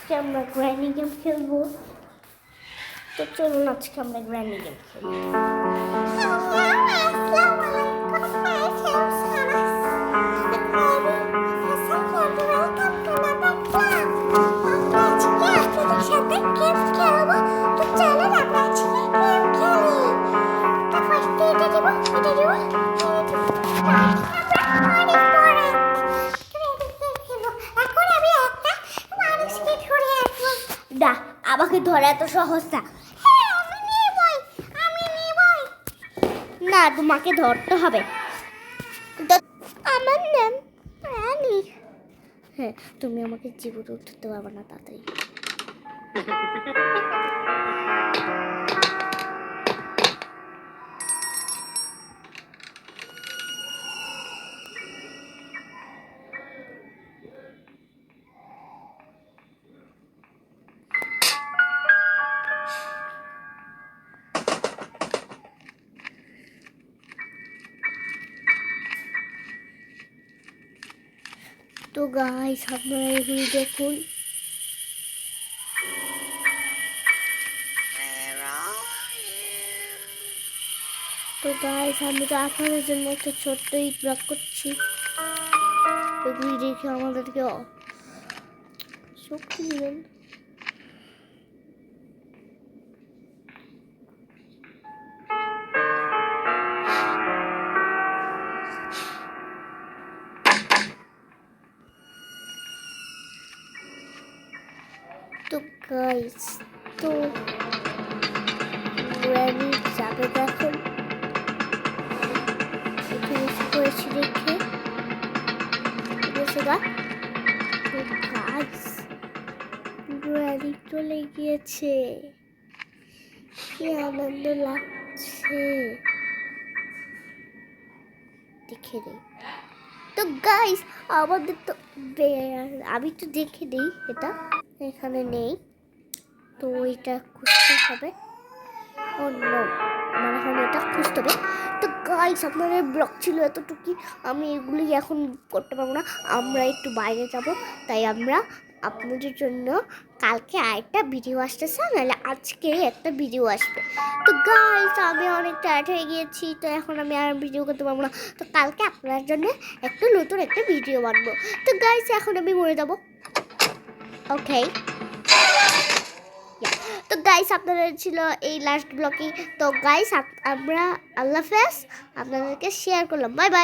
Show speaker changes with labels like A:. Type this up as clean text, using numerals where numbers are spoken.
A: আজকে আমরা granny game খেলবো। তো চলুন আজকে আমরা গ্র্যানি গেম খেলি। আমাকে ধরা এত সহজ না। না, তোমাকে ধরতে হবে। আমার নাম রানী। হ্যাঁ, তুমি আমাকে জীবনে উঠতে পারবে না তাড়াতাড়ি। তো গাইস, আপনারা এগুলি দেখুন। তো গাইস, আমি তো আপনাদের জন্য একটা ছোট্ট ইট ব্লক করছি। এগুলি দেখে আমাদেরকে শক্তি দিবেন। তো গাইস, তো গ্র্যানি যাবে দেখুন এখানে করেছি দেখে তো গাইস, গ্র্যানি চলে গিয়েছে। কি আনন্দ লাগছে দেখে নেই। তো গাইস, আমাদের তো আমি তো দেখে নেই, এটা এখানে নেই। তো এটা খুঁজতে হবে। অন্য আমার এখন এটা খুঁজতে হবে। তো গাইস, আপনাদের ব্লক ছিল এতটুকুই। আমি এগুলি এখন করতে পারবো না। আমরা একটু বাইরে যাব, তাই আমরা আপনাদের জন্য কালকে আরেকটা ভিডিও আসতেছে, নাহলে আজকে একটা ভিডিও আসবে। তো গাইস, আমি অনেক টায়ার্ড হয়ে গিয়েছি, তো এখন আমি আর ভিডিও করতে পারবো না। তো কালকে আপনার জন্য একটা নতুন একটা ভিডিও বানাবো। তো গাইস, এখন আমি মরে যাবো। ওকে। তো গাইস, আপনাদের ছিল এই লাস্ট ব্লগে। তো গাইস, আমরা আল্লাহ হাফেজ, আপনাদেরকে শেয়ার করলাম। Bye bye.